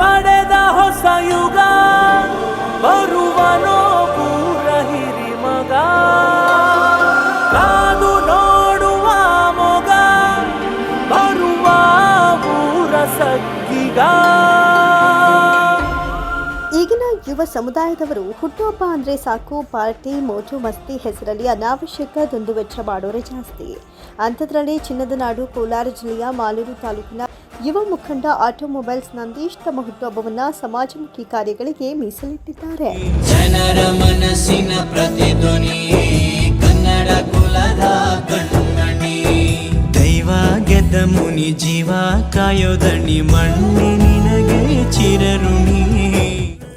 ಪಡೆದ ಹೊಸ ಯುಗ ಬರುವನೋ ಪೂರ ಹಿರಿಮಗ ಕಾದು ನೋಡುವ ಮೊಗ ಬರುವ ಊರ ಸಗ್ಗಿಗ. ಈಗಿನ ಯುವ ಸಮುದಾಯದವರು ಹುಟ್ಟುಹಬ್ಬ ಅಂದರೆ ಸಾಕು ಪಾರ್ಟಿ ಮೋಜು ಮಸ್ತಿ ಹೆಸರಲ್ಲಿ ಅನಾವಶ್ಯಕ ದುಂದುವೆಚ್ಚ ಮಾಡೋರೇ ಜಾಸ್ತಿ. ಅಂಥದ್ರಲ್ಲಿ ಚಿನ್ನದ ನಾಡು ಕೋಲಾರ ಜಿಲ್ಲೆಯ ಮಾಲೂರು ತಾಲೂಕಿನ ಯುವ ಮುಖಂಡ ಆಟೋಮೊಬೈಲ್ಸ್ ನಂದೀಶ್ ತಮ್ಮ ಹುಟ್ಟುಹಬ್ಬವನ್ನು ಸಮಾಜಮುಖಿ ಕಾರ್ಯಗಳಿಗೆ ಮೀಸಲಿಟ್ಟಿದ್ದಾರೆ. ಜನರ ಮನಸ್ಸಿನ ಪ್ರತಿಧ್ವನಿ ಕನ್ನಡ ಕುಲದ ಕಣ್ಮಣಿ, ದೈವ ಗೆದ್ದ ಮುನಿ ಜೀವ ಕಾಯೋದಣಿ ಮಣ್ಣಿ ನಿನಗೆ ಚಿರಋಣಿ.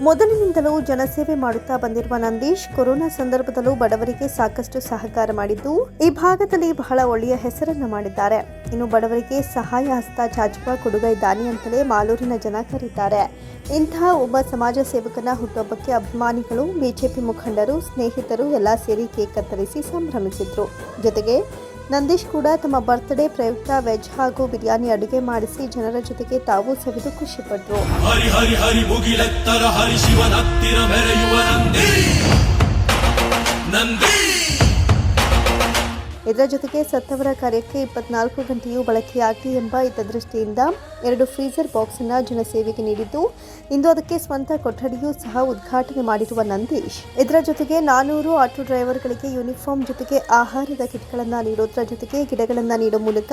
ಮೊದಲಿನಿಂದಲೂ ಜನಸೇವೆ ಮಾಡುತ್ತಾ ಬಂದಿರುವ ನಂದೀಶ್ ಕೊರೋನಾ ಸಂದರ್ಭದಲ್ಲೂ ಬಡವರಿಗೆ ಸಾಕಷ್ಟು ಸಹಕಾರ ಮಾಡಿದ್ದು ಈ ಭಾಗದಲ್ಲಿ ಬಹಳ ಒಳ್ಳೆಯ ಹೆಸರನ್ನ ಮಾಡಿದ್ದಾರೆ. ಇನ್ನು ಬಡವರಿಗೆ ಸಹಾಯ ಹಸ್ತ ಚಾಚುವ ಕೊಡುಗೈ ದಾನಿ ಅಂತಲೇ ಮಾಲೂರಿನ ಜನ ಕರೀತಾರೆ. ಇಂತಹ ಒಬ್ಬ ಸಮಾಜ ಸೇವಕನ ಹುಟ್ಟುಹಬ್ಬಕ್ಕೆ ಅಭಿಮಾನಿಗಳು, ಬಿಜೆಪಿ ಮುಖಂಡರು, ಸ್ನೇಹಿತರು ಎಲ್ಲ ಸೇರಿ ಕೇಕ್ ಕತ್ತರಿಸಿ ಸಂಭ್ರಮಿಸಿದ್ರು. ಜೊತೆಗೆ ನಂದೀಶ್ ಕೂಡ ತಮ್ಮ ಬರ್ತ್ಡೇ ಪ್ರಯುಕ್ತ ವೆಜ್ ಹಾಗೂ ಬಿರಿಯಾನಿ ಅಡುಗೆ ಮಾಡಿಸಿ ಜನರ ಜೊತೆಗೆ ತಾವು ಸವಿದು ಖುಷಿಪಟ್ಟರು. ಇದರ ಜೊತೆಗೆ ಸತ್ತವರ ಕಾರ್ಯಕ್ಕೆ 24 ಗಂಟೆಯೂ ಬಳಕೆಯಾಗಲಿ ಎಂಬ ಹಿತದೃಷ್ಟಿಯಿಂದ 2 ಫ್ರೀಜರ್ ಬಾಕ್ಸ್ ಅನ್ನು ಜನಸೇವೆಗೆ ನೀಡಿದ್ದು, ಇಂದು ಅದಕ್ಕೆ ಸ್ವಂತ ಕೊಠಡಿಯೂ ಸಹ ಉದ್ಘಾಟನೆ ಮಾಡಿರುವ ನಂದೀಶ್ ಇದರ ಜೊತೆಗೆ 400 ಆಟೋ ಡ್ರೈವರ್ಗಳಿಗೆ ಯೂನಿಫಾರ್ಮ್ ಜೊತೆಗೆ ಆಹಾರದ ಕಿಟ್ಗಳನ್ನು ನೀಡೋದ್ರ ಜೊತೆಗೆ ಗಿಡಗಳನ್ನು ನೀಡುವ ಮೂಲಕ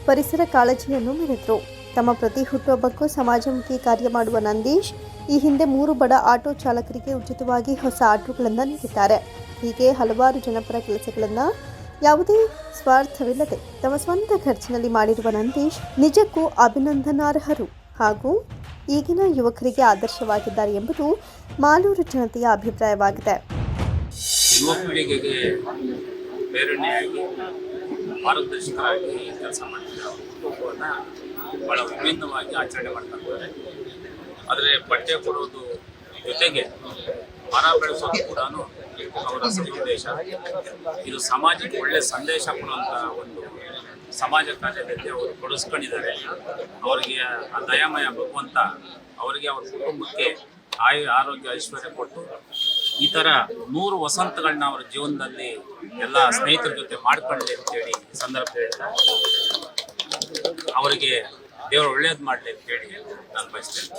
ಪರಿಸರ ಕಾಳಜಿಯನ್ನು ಮೆರೆದರು. ತಮ್ಮ ಪ್ರತಿ ಹುಟ್ಟುಹಬ್ಬಕ್ಕೂ ಸಮಾಜಮುಖಿ ಕಾರ್ಯ ಮಾಡುವ ನಂದೀಶ್ ಈ ಹಿಂದೆ 3 ಬಡ ಆಟೋ ಚಾಲಕರಿಗೆ ಉಚಿತವಾಗಿ ಹೊಸ ಆಟೋಗಳನ್ನು ನೀಡಿದ್ದಾರೆ. ಹೀಗೆ ಹಲವಾರು ಜನಪರ ಕೆಲಸಗಳನ್ನು ಯಾವುದೇ ಸ್ವಾರ್ಥವಿಲ್ಲದೆ ತಮ್ಮ ಸ್ವಂತ ಖರ್ಚಿನಲ್ಲಿ ಮಾಡಿರುವ ನಂದೀಶ್ ನಿಜಕ್ಕೂ ಅಭಿನಂದನಾರ್ಹರು ಹಾಗೂ ಈಗಿನ ಯುವಕರಿಗೆ ಆದರ್ಶವಾಗಿದ್ದಾರೆ ಎಂಬುದು ಮಾಲೂರು ಜನತೆಯ ಅಭಿಪ್ರಾಯವಾಗಿದೆ. ಯುವ ಪೀಳಿಗೆಗೆ ಪ್ರೇರಣೆಯಾಗಿ ಮಾರ್ಗದರ್ಶಕರಾಗಿ ಕೆಲಸ ಮಾಡ್ತಿದ್ದಾರೆ. ಹುಟ್ಟುಹಬ್ಬವನ್ನು ಭಾಳ ವಿಭಿನ್ನವಾಗಿ ಆಚರಣೆ ಮಾಡ್ತಾರೆ. ಆದರೆ ಬಟ್ಟೆ ಕೊಡೋದು ಜೊತೆಗೆ ಮರ ಬೆಳೆಸೋದು ಕೂಡ ಅವರ ಉದ್ದೇಶ. ಇದು ಸಮಾಜಕ್ಕೆ ಒಳ್ಳೆಯ ಸಂದೇಶ ಕೊಡುವಂಥ ಒಂದು ಸಮಾಜ ಕಾರ್ಯದಲ್ಲಿ ಅವರು ಕೊಡಿಸ್ಕೊಂಡಿದ್ದಾರೆ. ಅವರಿಗೆ ಆ ದಯಾಮಯ ಭಗವಂತ ಅವರಿಗೆ ಅವ್ರ ಕುಟುಂಬಕ್ಕೆ ಆರೋಗ್ಯ ಐಶ್ವರ್ಯ ಕೊಟ್ಟು ಈ ಥರ 100 ವಸಂತಗಳನ್ನ ಅವರ ಜೀವನದಲ್ಲಿ ಎಲ್ಲ ಸ್ನೇಹಿತರ ಜೊತೆ ಮಾಡ್ಕೊಳ್ಳಿ ಅಂತೇಳಿ ಈ ಸಂದರ್ಭದಲ್ಲಿ ಅವರಿಗೆ ದೇವರು ಒಳ್ಳೇದು ಮಾಡಲಿ ಅಂತೇಳಿ ನಾನು ಬಯಸ್ತೇನೆ.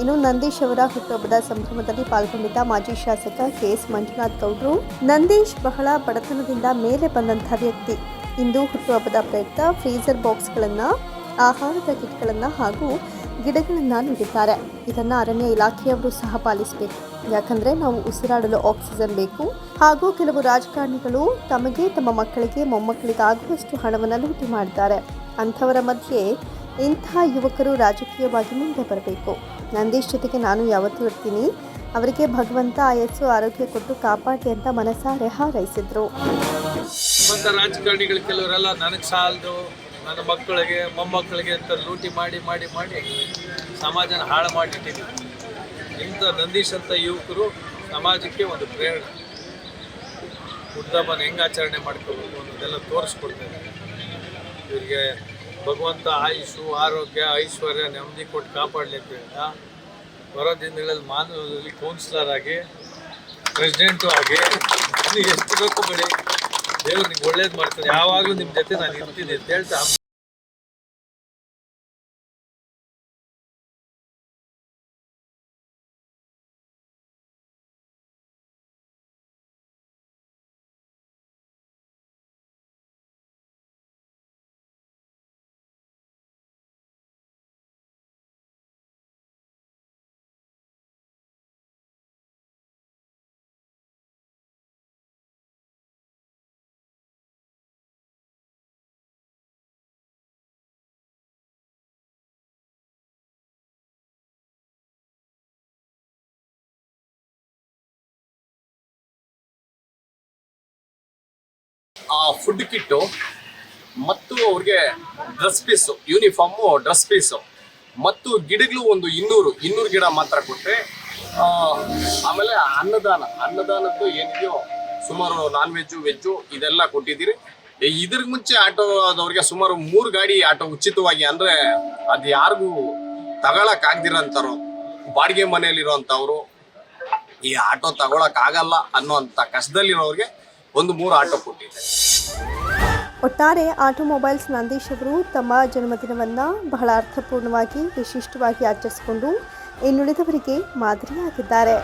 ಇನ್ನು ನಂದೀಶ್ ಅವರ ಹುಟ್ಟುಹಬ್ಬದ ಸಂಭ್ರಮದಲ್ಲಿ ಪಾಲ್ಗೊಂಡಿದ್ದ ಮಾಜಿ ಶಾಸಕ KS ಮಂಜುನಾಥ್ ಗೌಡ್ರು, ನಂದೀಶ್ ಬಹಳ ಬಡತನದಿಂದ ಮೇಲೆ ಬಂದಂಥ ವ್ಯಕ್ತಿ. ಇಂದು ಹುಟ್ಟುಹಬ್ಬದ ಪ್ರಯುಕ್ತ ಫ್ರೀಜರ್ ಬಾಕ್ಸ್ಗಳನ್ನು, ಆಹಾರದ ಕಿಟ್ಗಳನ್ನು ಹಾಗೂ ಗಿಡಗಳನ್ನು ನೀಡಿದ್ದಾರೆ. ಇದನ್ನು ಅರಣ್ಯ ಇಲಾಖೆಯವರು ಸಹ ಪಾಲಿಸಬೇಕು. ಯಾಕಂದರೆ ನಾವು ಉಸಿರಾಡಲು ಆಕ್ಸಿಜನ್ ಬೇಕು. ಹಾಗೂ ಕೆಲವು ರಾಜಕಾರಣಿಗಳು ತಮಗೆ, ತಮ್ಮ ಮಕ್ಕಳಿಗೆ, ಮೊಮ್ಮಕ್ಕಳಿಗಾಗುವಷ್ಟು ಹಣವನ್ನು ಲೂಟಿ ಮಾಡ್ತಾರೆ. ಅಂಥವರ ಮಧ್ಯೆ ಇಂಥ ಯುವಕರು ರಾಜಕೀಯವಾಗಿ ಮುಂದೆ ಬರಬೇಕು. ನಂದೀಶ್ ಜೊತೆಗೆ ನಾನು ಯಾವತ್ತೂ ಇರ್ತೀನಿ. ಅವರಿಗೆ ಭಗವಂತ ಆಯಸ್ಸು ಆರೋಗ್ಯ ಕೊಟ್ಟು ಕಾಪಾಡಿ ಅಂತ ಮನಸಾರೆ ಹಾರೈಸಿದ್ರು. ರಾಜಕಾರಣಿಗಳು ಕೆಲವರೆಲ್ಲ ನನಗೆ ಸಾಲದು, ನನ್ನ ಮಕ್ಕಳಿಗೆ ಮೊಮ್ಮಕ್ಕಳಿಗೆ ಅಂತ ಲೂಟಿ ಮಾಡಿ ಮಾಡಿ ಮಾಡಿ ಸಮಾಜನ ಹಾಳು ಮಾಡಿಟ್ಟಿದ್ದೀವಿ. ಇಂಥ ನಂದೀಶ್ ಅಂತ ಯುವಕರು ಸಮಾಜಕ್ಕೆ ಒಂದು ಪ್ರೇರಣೆ. ಹುಟ್ಟುಹಬ್ಬನ ಹೆಂಗೆ ಆಚರಣೆ ಮಾಡ್ಕೋಬೇಕು ಅನ್ನೋದೆಲ್ಲ ತೋರಿಸ್ಕೊಡ್ತಾರೆ. ಇವರಿಗೆ ಭಗವಂತ ಆಯುಷು ಆರೋಗ್ಯ ಐಶ್ವರ್ಯ ನೆಮ್ಮದಿ ಕೊಟ್ಟು ಕಾಪಾಡಲಿ ಅಂತ ಬರೋ ದಿನಗಳಲ್ಲಿ ಮಾನವರಲ್ಲಿ ಕೌನ್ಸಿಲರ್ ಆಗಿ ಪ್ರೆಸಿಡೆಂಟು ಆಗಿ ನೀವು ಎಷ್ಟು ಬೇಕು ಬೇಡಿ, ದೇವ್ರು ನಿಮ್ಗೆ ಒಳ್ಳೇದು ಮಾಡ್ತಾರೆ. ಯಾವಾಗಲೂ ನಿಮ್ಮ ಜೊತೆ ನಾನು ಇರ್ತೀನಿ ಅಂತ ಹೇಳ್ತಾ ಆ ಫುಡ್ ಕಿಟ್ಟು ಮತ್ತು ಅವ್ರಿಗೆ dress piece, uniform, dress piece ಮತ್ತು ಗಿಡಗಳು ಒಂದು 200 ಗಿಡ ಮಾತ್ರ ಕೊಟ್ಟರೆ, ಆಮೇಲೆ ಅನ್ನದಾನದ್ದು ಏನಿದೆಯೋ ಸುಮಾರು ನಾನ್ ವೆಜ್ಜು ಇದೆಲ್ಲ ಕೊಟ್ಟಿದ್ದೀರಿ. ಇದ್ರಿಗೆ ಮುಂಚೆ ಆಟೋದವ್ರಿಗೆ ಸುಮಾರು 3 ಗಾಡಿ ಆಟೋ ಉಚಿತವಾಗಿ, ಅಂದರೆ ಅದು ಯಾರಿಗೂ ತಗೊಳಕ್ಕಾಗ್ದಿರೋಂಥವ್ರು, ಬಾಡಿಗೆ ಮನೆಯಲ್ಲಿರೋಂಥವ್ರು, ಈ ಆಟೋ ತಗೊಳಕ್ಕಾಗಲ್ಲ ಅನ್ನೋಂಥ ಕಷ್ಟದಲ್ಲಿರೋರಿಗೆ ಒಂದು 3 ಆಟೋ ಕೊಟ್ಟಿದ್ದೆ. ಒಟ್ಟಾರೆ ಆಟೋಮೊಬೈಲ್ಸ್ ನಂದೀಶ್ ಅವರು ತಮ್ಮ ಜನ್ಮದಿನವನ್ನು ಬಹಳ ಅರ್ಥಪೂರ್ಣವಾಗಿ ವಿಶಿಷ್ಟವಾಗಿ ಆಚರಿಸಿಕೊಂಡು ಇನ್ನುಳಿದವರಿಗೆ ಮಾದರಿಯಾಗಿದ್ದಾರೆ.